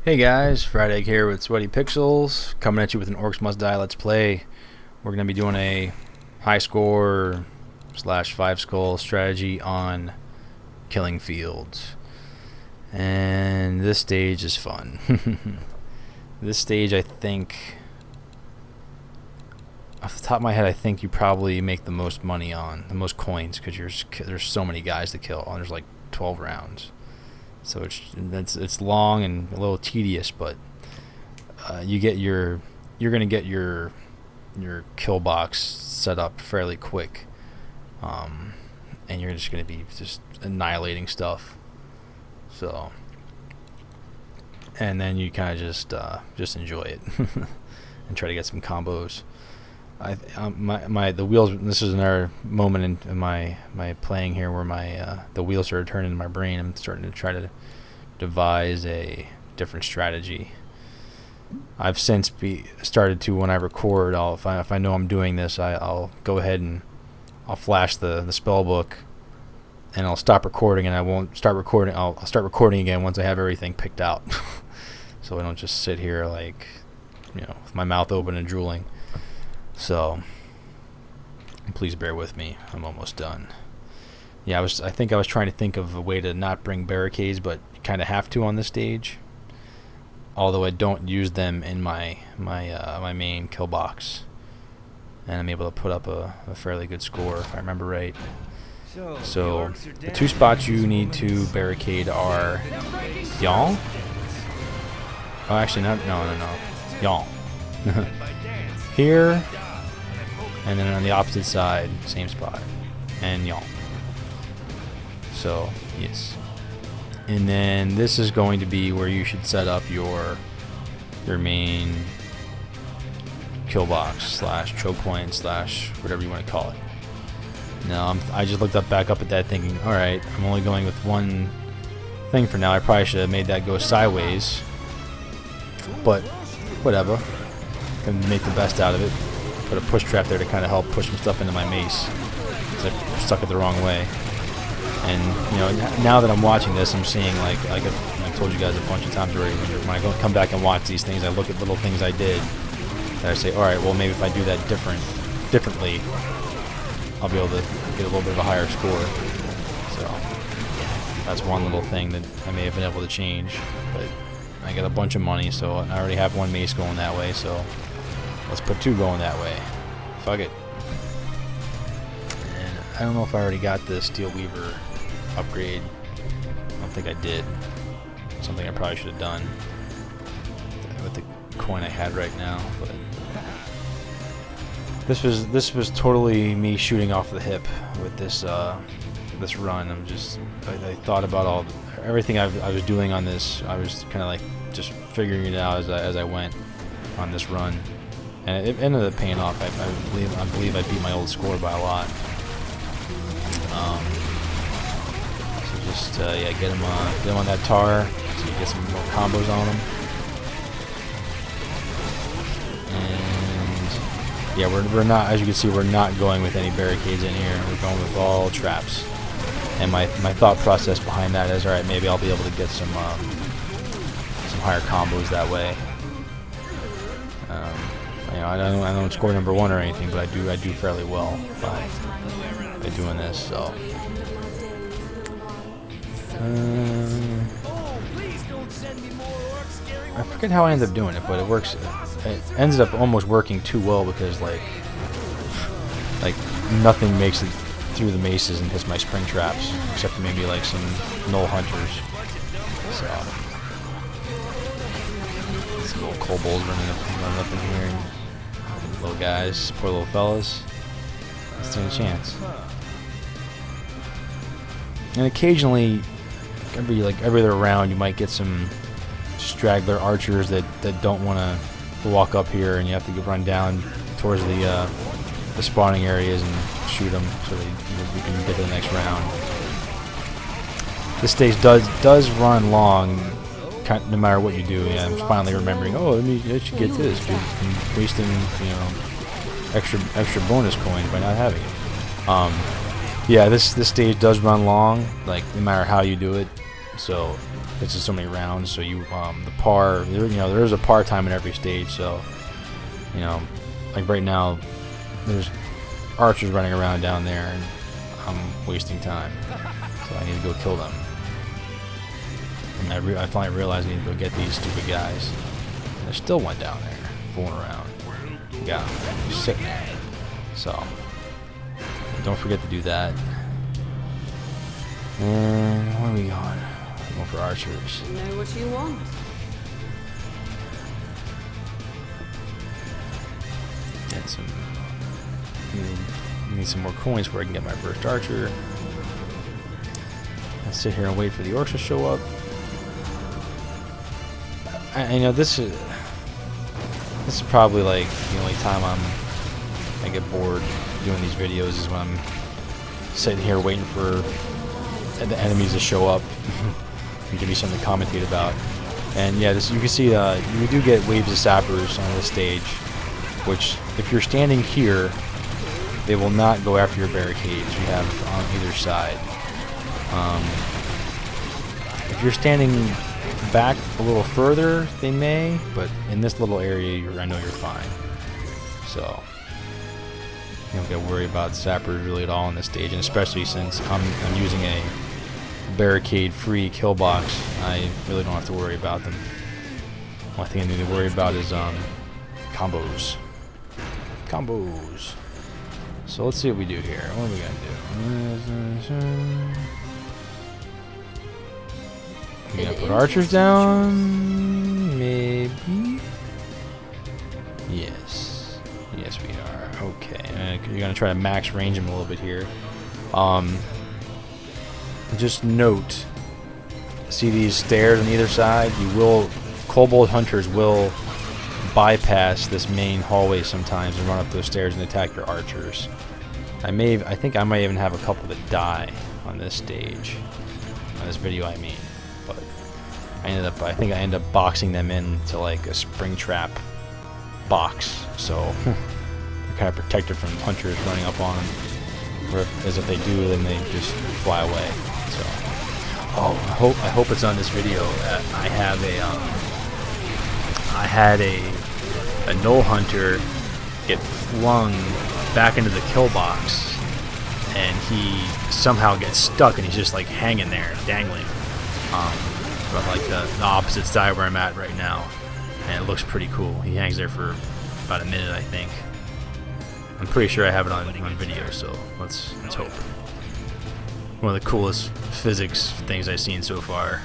Hey guys, Fryedegg here with Sweaty Pixels, coming at you with an Orcs Must Die Let's Play. We're going to be doing a high score slash 5 skull strategy on killing fields. And this stage is fun. This stage, I think, off the top of my head, I think you probably make the most money on, the most coins, because there's so many guys to kill, and there's like 12 rounds. So it's long and a little tedious, but you're gonna get your kill box set up fairly quick, and you're just gonna be just annihilating stuff. So, and then you kind of just enjoy it and try to get some combos. The wheels. This is another moment in my playing here where the wheels are turning in my brain. I'm starting to try to devise a different strategy. I've since started to, when I record, if I know I'm doing this, I'll go ahead and I'll flash the spell book, and I'll stop recording, and I won't start recording. I'll start recording again once I have everything picked out, so I don't just sit here like, with my mouth open and drooling. So please bear with me. I'm almost done. Yeah, I think I was trying to think of a way to not bring barricades, but you kind of have to on this stage. Although I don't use them in my main kill box, and I'm able to put up a fairly good score if I remember right. So the two spots you need to barricade are y'all. Oh, actually, no. Y'all. Here. And then on the opposite side, same spot, and y'all. So, yes. And then this is going to be where you should set up your main kill box slash choke point slash whatever you want to call it. Now, I just looked back up at that thinking, alright, I'm only going with one thing for now. I probably should have made that go sideways. But, whatever. Can make the best out of it. Put a push trap there to kind of help push some stuff into my mace, because I stuck it the wrong way. And now that I'm watching this, I'm seeing like I told you guys a bunch of times already. When I come back and watch these things, I look at little things I did that I say, all right, well maybe if I do that differently, I'll be able to get a little bit of a higher score. So that's one little thing that I may have been able to change. But I got a bunch of money, so I already have one mace going that way. So let's put two going that way. Fuck it. And I don't know if I already got the Steel Weaver upgrade. I don't think I did. Something I probably should have done with the coin I had right now. But this was totally me shooting off the hip with this run. I thought about everything I was doing on this. I was kind of like just figuring it out as I went on this run. And it ended up paying off. I believe I beat my old score by a lot. So just get him on that tar, so you get some more combos on him. And yeah, we're not, as you can see, we're not going with any barricades in here. We're going with all traps. And my thought process behind that is, all right, maybe I'll be able to get some higher combos that way. I don't score number one or anything, but I do fairly well by doing this. So I forget how I ended up doing it, but it works. It ended up almost working too well because like nothing makes it through the maces and hits my spring traps, except for maybe like some null hunters. So some little kobolds running up in here. Little guys, poor little fellas. Don't stand a chance. And occasionally, every other round, you might get some straggler archers that don't want to walk up here, and you have to run down towards the spawning areas and shoot them so that you can get to the next round. This stage does run long. No matter what you do, yeah, I'm finally remembering. Oh, I should get this. I'm wasting, extra bonus coins by not having it. Yeah, this stage does run long. Like no matter how you do it. So it's just so many rounds. So you the par, you know, there is a par time in every stage. So you know, like right now, there's archers running around down there, and I'm wasting time. So I need to go kill them. And I finally realized I need to go get these stupid guys. And there's still one down there, fooling around. Got him. He's sitting there. So don't forget to do that. And where are we going? We're going for archers. You know what you want. Get some. Need some more coins before I can get my first archer. I'll sit here and wait for the orcs to show up. I know this is probably like the only time I get bored doing these videos is when I'm sitting here waiting for the enemies to show up and give me something to commentate about. And yeah, this you can see you do get waves of sappers on this stage, which if you're standing here, they will not go after your barricades you have on either side. If you're standing back a little further, they may, but in this little area, I know you're fine. So you don't get worried about sappers really at all on this stage, and especially since I'm using a barricade-free kill box, I really don't have to worry about them. One thing I need to worry about is combos. So let's see what we do here. What are we gonna do? We're gonna put archers down, maybe. Yes, we are. Okay, you're gonna try to max range him a little bit here. Just note, see these stairs on either side. Kobold hunters will bypass this main hallway sometimes and run up those stairs and attack your archers. I think I might even have a couple that die on this stage, on this video I mean. But I think I ended up boxing them into like a spring trap box, so they're kind of protected from hunters running up on them. As if they do, then they just fly away. So, I hope it's on this video that I had a null hunter get flung back into the kill box, and he somehow gets stuck, and he's just like hanging there, dangling, from like the opposite side where I'm at right now, and it looks pretty cool. He hangs there for about a minute, I think. I'm pretty sure I have it on video, so let's hope. One of the coolest physics things I've seen so far.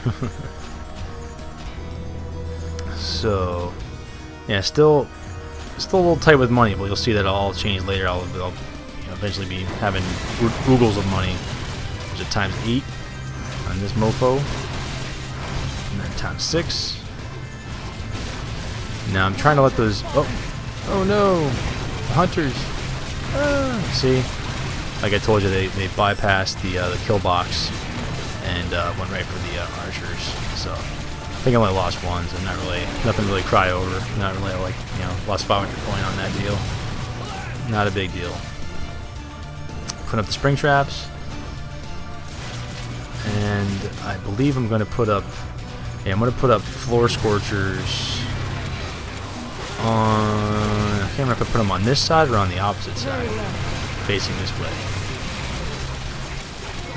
So, yeah, still a little tight with money, but you'll see that all change later. I'll eventually be having oogles of money. There's a times 8 on this mofo, and then times 6. Now I'm trying to let those. Oh no, the hunters. See, like I told you, they bypassed the kill box and went right for the archers. So I think I only lost one, so nothing really cry over. Not really like, lost 500 coin on that deal. Not a big deal. Put up the spring traps, and I believe I'm going to put up. Yeah, I'm going to put up floor scorchers on. I can't remember if I put them on this side or on the opposite side, facing this way.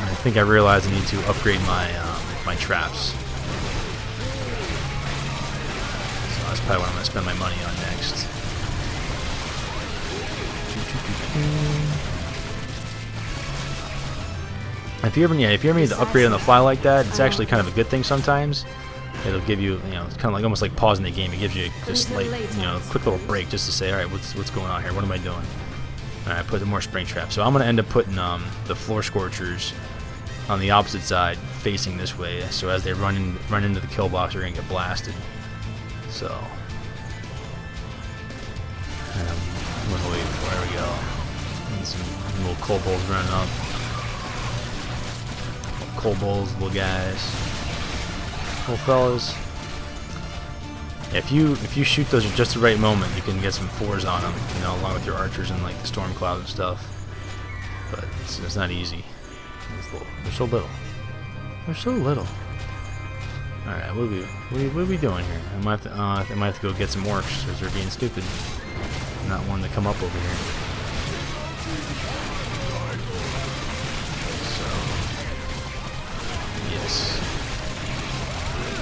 And I think I realized I need to upgrade my traps. So that's probably what I'm going to spend my money on next. If you ever need to upgrade on the fly like that, it's actually kind of a good thing sometimes. It'll give you, it's kind of like almost like pausing the game. It gives you just like, quick little break just to say, all right, what's going on here? What am I doing? All right, put more spring traps. So I'm gonna end up putting the floor scorchers on the opposite side, facing this way. So as they run into the kill box, they're gonna get blasted. So, what wait for? There we go. And some little kobolds running up. Kobolds, little guys. Little fellas. If you shoot those at just the right moment, you can get some 4s on them, along with your archers and like the storm cloud and stuff. But it's not easy. They're so little. They're so little. Alright, what are we doing here? I might have to go get some orcs because they're being stupid. Not wanting to come up over here. So, yes.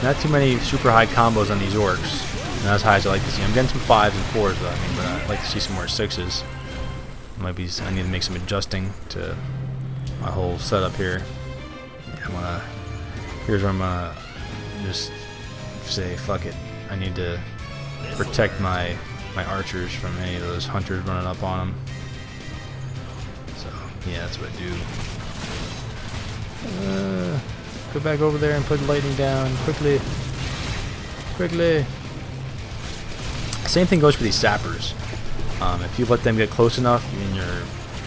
Not too many super high combos on these orcs. Not as high as I like to see. I'm getting some 5s and 4s though, I mean, but I'd like to see some more 6s. I need to make some adjusting to my whole setup here. Yeah, here's where I'm gonna just say, fuck it. I need to protect my archers from any of those hunters running up on them. So, yeah, that's what I do. Go back over there and put lightning down quickly. Quickly. Same thing goes for these sappers. If you let them get close enough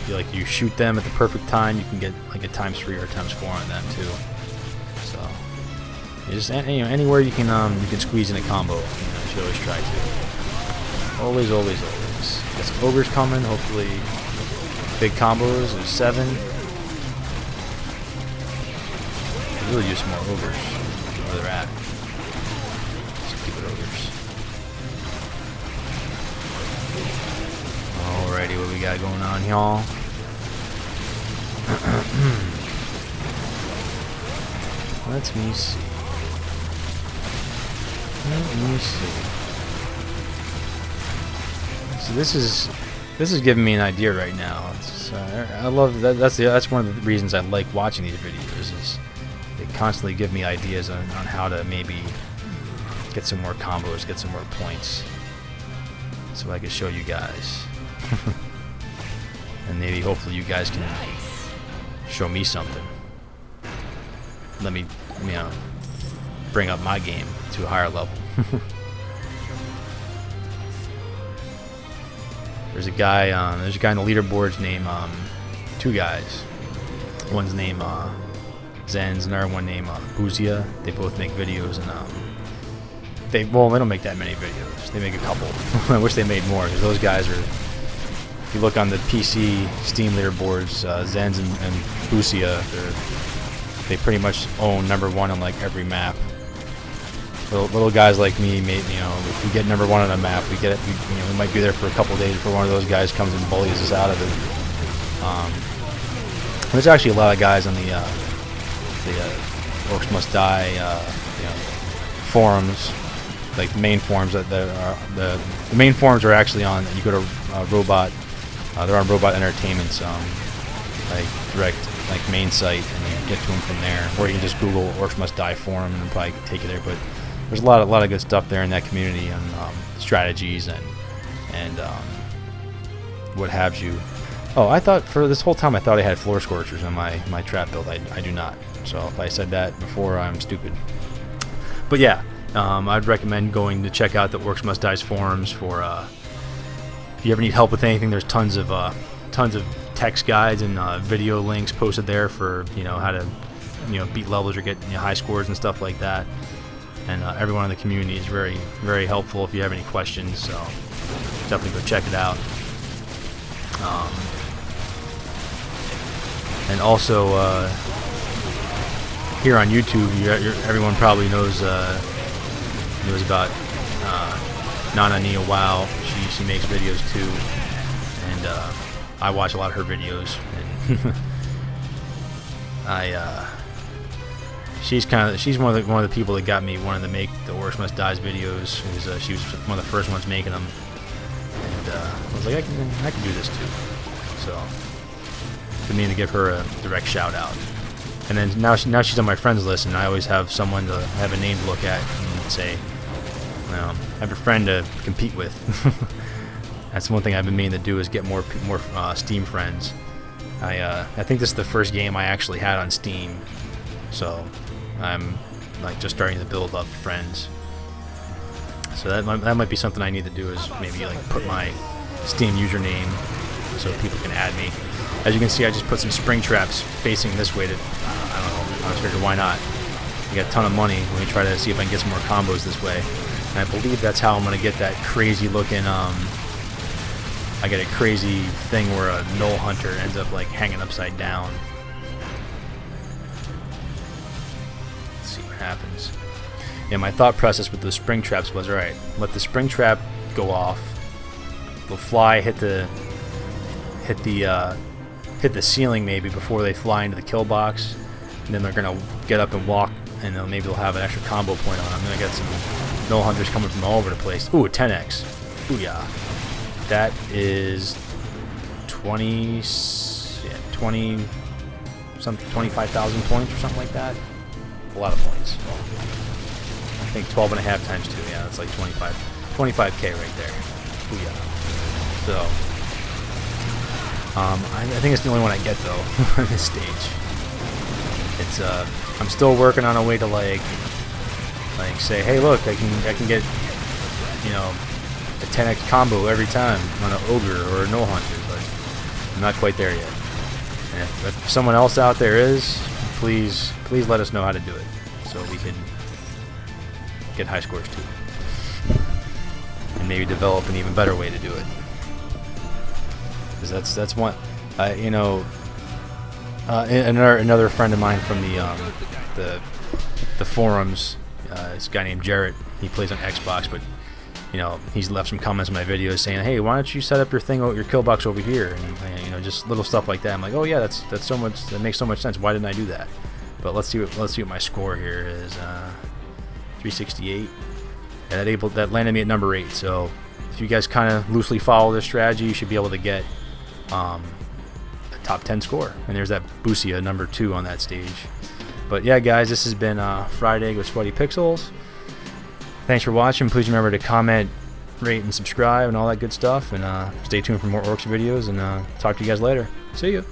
and you shoot them at the perfect time, you can get like a ×3 or ×4 on them too. So just anywhere you can squeeze in a combo. You should always try to. Always. Got some ogres coming. Hopefully, big combos of 7. Could really use some more ogres. Where they're at. Stupid ogres. Alrighty, what we got going on, y'all? Let me see. So this is giving me an idea right now. I love that. That's one of the reasons I like watching these videos. Is they constantly give me ideas on how to maybe get some more combos, get some more points, so I can show you guys. And maybe hopefully you guys can show me something. Let me, bring up my game to a higher level. There's a guy on the leaderboards named 2 guys. One's named Zen's, another one named Buzia. They both make videos, and they don't make that many videos. They make a couple. I wish they made more, because those guys are. If you look on the PC Steam leaderboards, Zen's and Buzia, they pretty much own #1 on like every map. Little guys like me, if we get #1 on a map, we might be there for a couple days before one of those guys comes and bullies us out of it. There's actually a lot of guys on the Orcs Must Die forums, like the main forums that are the main forums are actually on. You go to Robot, they're on Robot Entertainment's like direct main site, and you get to them from there, or you can just Google Orcs Must Die forum and it'll probably take you there. But there's a lot of good stuff there in that community on strategies and what have you. Oh, I thought for this whole time I thought I had floor scorchers on my trap build. I do not. So if I said that before, I'm stupid. But yeah, I'd recommend going to check out the Orcs Must Die's forums for if you ever need help with anything. There's tons of text guides and video links posted there for how to beat levels or get high scores and stuff like that. And everyone in the community is very, very helpful if you have any questions. So definitely go check it out. And also here on YouTube, everyone probably knows about Nana Nia Wow. She makes videos too, and I watch a lot of her videos. And she's one of the people that got me wanting to make the Orcs Must Die's videos. She was one of the first ones making them, and I was like, I can do this too. So I mean to give her a direct shout out. And then now she's on my friends list, and I always have someone to have a name to look at and say, have a friend to compete with. That's one thing I've been meaning to do, is get more Steam friends. I think this is the first game I actually had on Steam, so I'm just starting to build up friends. So that might be something I need to do, is maybe put my Steam username so people can add me. As you can see, I just put some spring traps facing this way to, I don't know, I was figured why not. I got a ton of money. Let me try to see if I can get some more combos this way. And I believe that's how I'm going to get that crazy looking, I get a crazy thing where a null hunter ends up hanging upside down. Let's see what happens. Yeah, my thought process with those spring traps was, alright, let the spring trap go off. They'll fly, hit the ceiling maybe before they fly into the kill box, and then they're gonna get up and walk, and maybe they'll have an extra combo point on them. Then I got some null hunters coming from all over the place. Ooh, a 10x. Booyah. That is 25,000 points or something like that. A lot of points. I think 12.5 times 2. Yeah, that's like 25k right there. Booyah. So, I think it's the only one I get though on this stage. It's I'm still working on a way to like say, hey, look, I can get, you know, a 10x combo every time on an ogre or a null hunter, but I'm not quite there yet. And if someone else out there is, please let us know how to do it so we can get high scores too, and maybe develop an even better way to do it. Because that's one, you know. Another friend of mine from the forums, this guy named Jarrett. He plays on Xbox, but you know, he's left some comments in my videos saying, "Hey, why don't you set up your kill box over here?" And you know, just little stuff like that. I'm like, "Oh yeah, that makes so much sense. Why didn't I do that?" But let's see what my score here is. 368. And that landed me at number 8. So if you guys kind of loosely follow this strategy, you should be able to get a top 10 score. And there's that Busia number 2 on that stage. But yeah, guys, this has been Fryedegg with Sweaty Pixels. Thanks for watching. Please remember to comment, rate, and subscribe, and all that good stuff. And stay tuned for more Orcs videos. And talk to you guys later. See you.